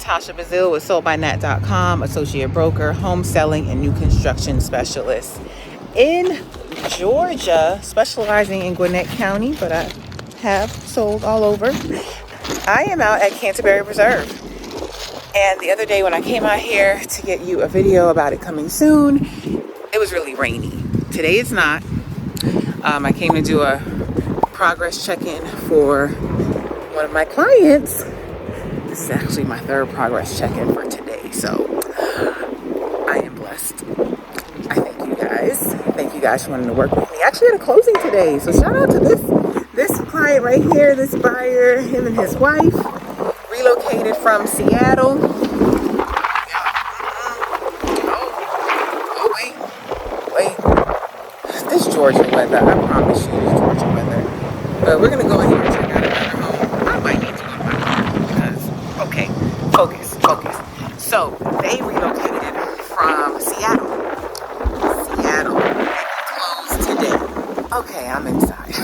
Tasha Bazil with soldbynat.com, associate broker, home selling, and new construction specialist in Georgia, specializing in Gwinnett County, but I have sold all over. I am out at Canterbury Reserve. And the other day when I came out here to get you a video about it coming soon, it was really rainy. Today it's not. I came to do a progress check-in for one of my clients. This is actually my third progress check-in for today, so I am blessed. I thank you guys. Thank you guys for wanting to work with me. I actually had a closing today, so shout out to this client right here, this buyer, him and his wife, relocated from Seattle. Wait. This Georgia weather, I promise you, this Georgia weather. But we're gonna go in here and check out another home. I might need to go back because, okay, focus. So they relocated from Seattle. Closed today. Okay, I'm inside.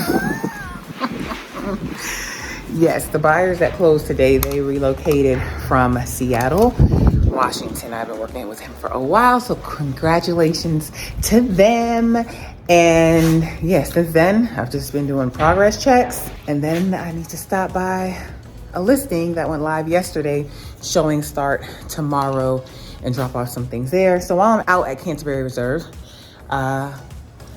Yes, the buyers that closed today, they relocated from Seattle, Washington. I've been working with him for a while, so congratulations to them. And yes, since then, I've just been doing progress checks. And then I need to stop by a listing that went live yesterday, showing start tomorrow, and drop off some things there. So while I'm out at Canterbury Reserve,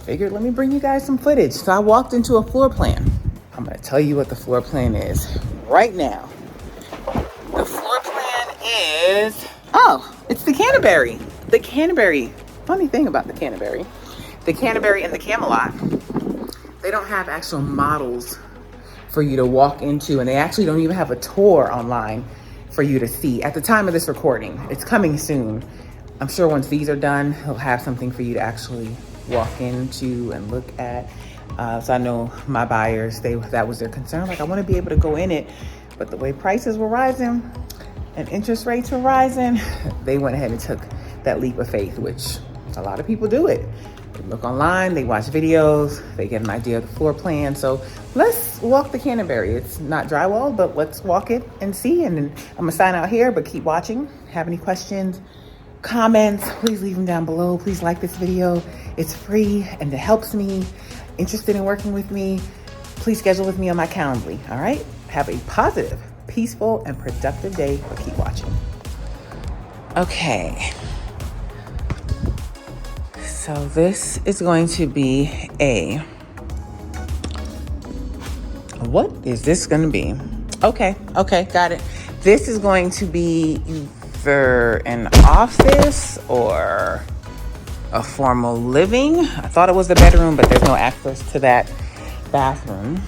figured let me bring you guys some footage. So I walked into a floor plan. I'm gonna tell you what the floor plan is right now. The floor plan is, it's the Canterbury. The Canterbury, funny thing about the Canterbury and the Camelot, they don't have actual models for you to walk into, and they actually don't even have a tour online for you to see at the time of this recording. It's coming soon. I'm sure once these are done, he'll have something for you to actually walk into and look at. So I know my buyers, that was their concern. Like, I want to be able to go in it, but the way prices were rising and interest rates were rising, they went ahead and took that leap of faith, which a lot of people do it. They look online, they watch videos, they get an idea of the floor plan. So let's walk the Canterbury. It's not drywall, but let's walk it and see. And then I'm gonna sign out here, but keep watching. Have any questions, comments, please leave them down below. Please like this video. It's free and it helps me. Interested in working with me, please schedule with me on my Calendly. All right, have a positive, peaceful, and productive day, but keep watching. Okay, so this is going to be what is this going to be? Okay, got it. This is going to be either an office or a formal living. I thought it was the bedroom, but there's no access to that bathroom.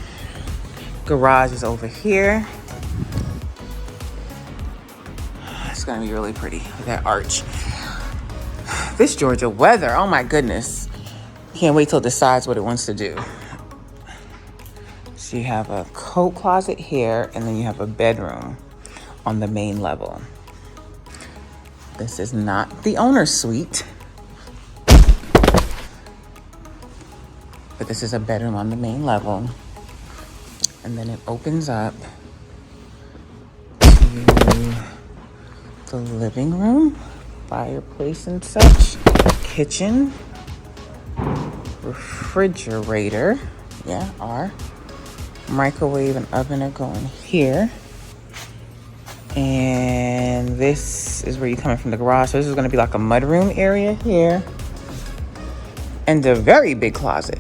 Garage is over here. It's gonna be really pretty with that arch. This Georgia weather, oh my goodness. Can't wait till it decides what it wants to do. So you have a coat closet here, and then you have a bedroom on the main level. This is not the owner's suite, but this is a bedroom on the main level. And then it opens up to the living room, fireplace and such, kitchen, refrigerator, our microwave and oven are going here. And this is where you're coming from the garage. So this is gonna be like a mudroom area here. And a very big closet.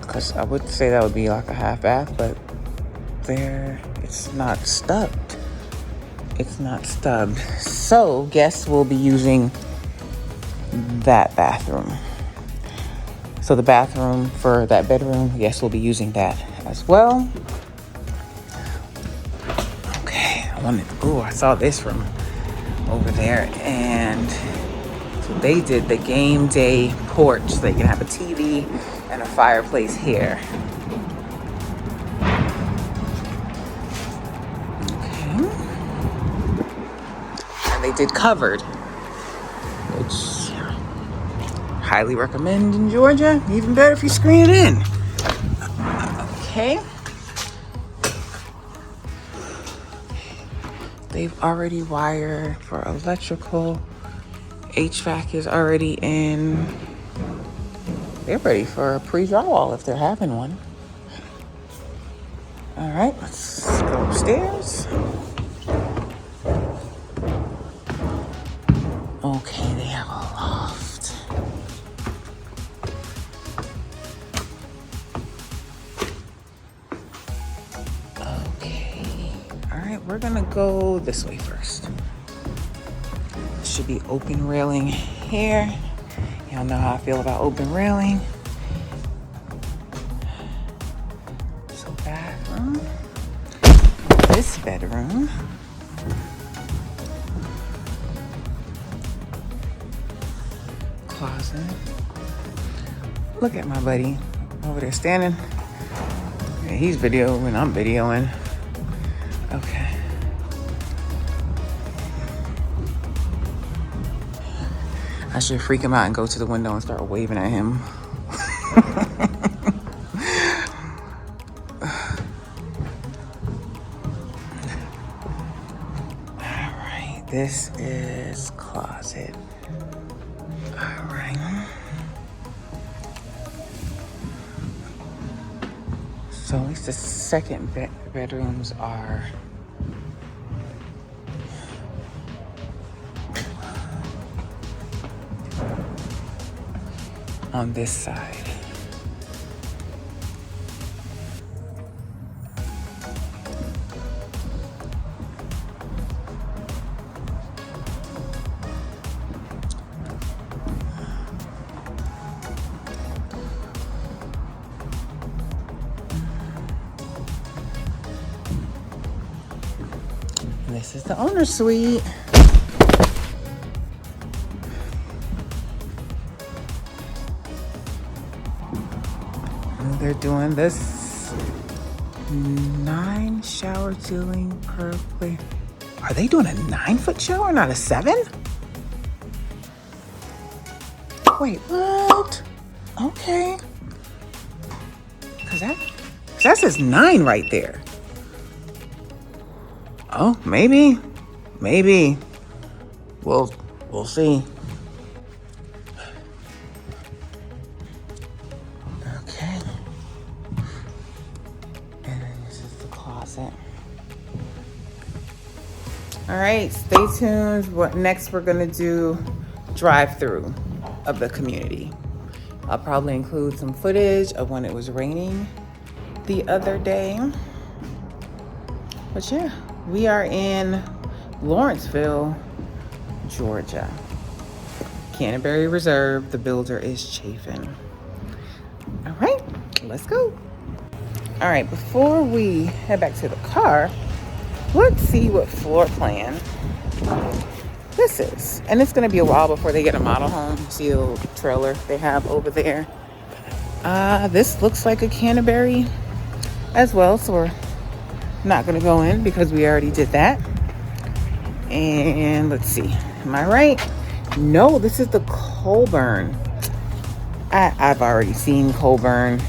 Because I would say that would be like a half bath, but there, it's not stubbed. So guests will be using that bathroom. So the bathroom for that bedroom, guests will be using that as well. Okay, I saw this from over there, and so they did the game day porch, so they can have a TV and a fireplace here. Okay. And they did covered, which highly recommend in Georgia. Even better if you screen it in. Okay. They've already wired for electrical. HVAC is already in. They're ready for a pre-drywall if they're having one. All right, let's go upstairs. Okay, they have a loft. Okay. All right, we're gonna go this way first. Should be open railing here. Y'all know how I feel about open railing. So bathroom. This bedroom. Closet. Look at my buddy over there standing. Yeah, he's videoing, I'm videoing. Okay. I should freak him out and go to the window and start waving at him. All right, this is closet. All right. So at least the second bedrooms are on this side. This is the owner's suite. They're doing this 9 shower ceiling per place. Are they doing a 9-foot shower, not a 7? Wait, what? Okay. Cause that says 9 right there. Oh, maybe. We'll see. Okay. And then this is the closet. All right, stay tuned. Next we're gonna do drive-through of the community. I'll probably include some footage of when it was raining the other day. But yeah, we are in Lawrenceville, Georgia. Canterbury Reserve. The builder is Chafin. All right, let's go. All right, before we head back to the car, let's see what floor plan this is. And it's gonna be a while before they get a model home. See the little trailer they have over there. This looks like a Canterbury as well, so we're not gonna go in because we already did that. And let's see, am I right? No, this is the Colburn. I've already seen Colburn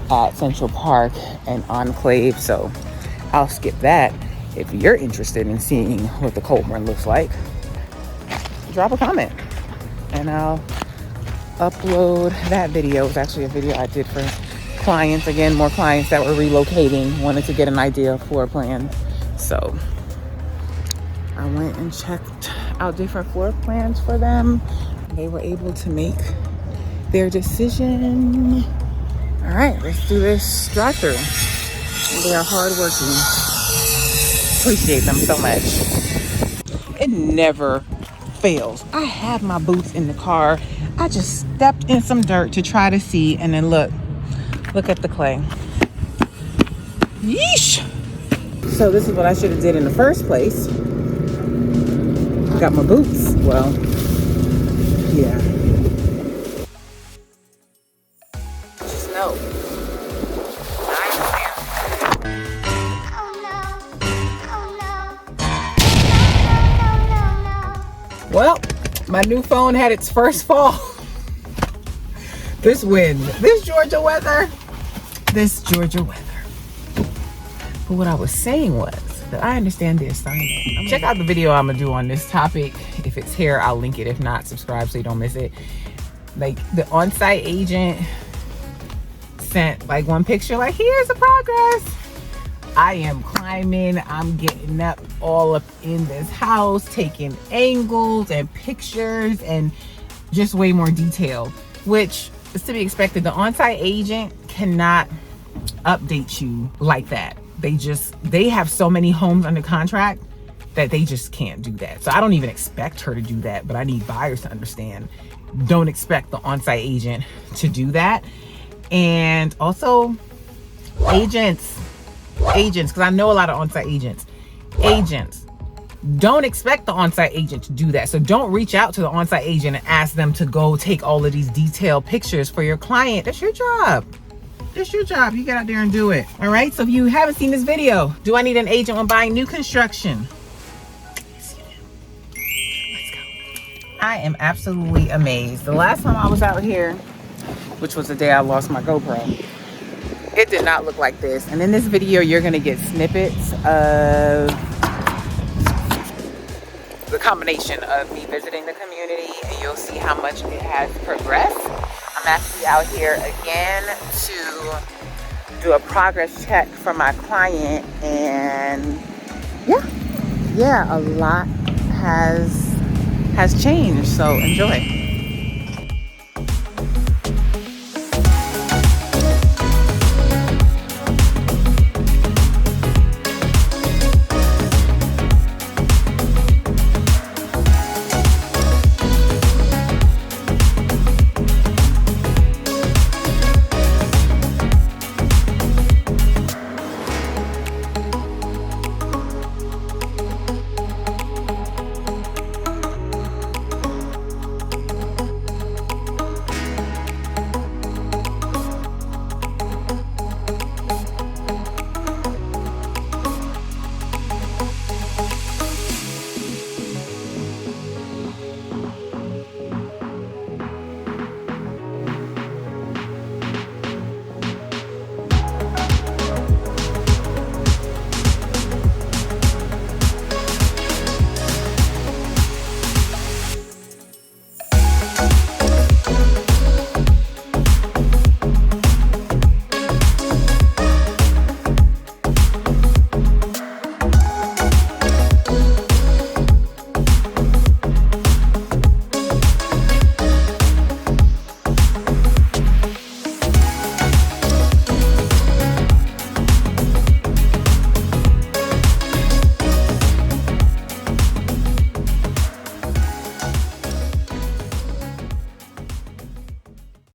at Central Park and Enclave, so I'll skip that. If you're interested in seeing what the Colburn looks like, drop a comment and I'll upload that video. It was actually a video I did for clients. Again, more clients that were relocating, wanted to get an idea of floor plan. So I went and checked out different floor plans for them. They were able to make their decision. All right, let's do this drive-through. They are hardworking. Appreciate them so much. It never fails. I have my boots in the car. I just stepped in some dirt to try to see, and then look at the clay. Yeesh. So this is what I should have did in the first place. Got my boots. Well, yeah. Just know. Well, my new phone had its first fall. This wind, this Georgia weather. But what I was saying was, But I understand the assignment. Check out the video I'm gonna do on this topic. If it's here, I'll link it. If not, subscribe so you don't miss it. Like, the on-site agent sent like one picture, like, here's the progress. I am climbing, I'm getting up all up in this house, taking angles and pictures and just way more detail, which is to be expected. The on-site agent cannot update you like that. They have so many homes under contract that they just can't do that. So I don't even expect her to do that, but I need buyers to understand. Don't expect the on-site agent to do that. And also agents, because I know a lot of on-site agents, don't expect the on-site agent to do that. So don't reach out to the on-site agent and ask them to go take all of these detailed pictures for your client. That's your job. It's your job. You get out there and do it. All right. So if you haven't seen this video, do I need an agent when buying new construction? Yes, you do. Let's go. I am absolutely amazed. The last time I was out here, which was the day I lost my GoPro, it did not look like this. And in this video, you're going to get snippets of the combination of me visiting the community, and you'll see how much it has progressed. I'm actually out here again to do a progress check for my client, and yeah, a lot has changed, so enjoy.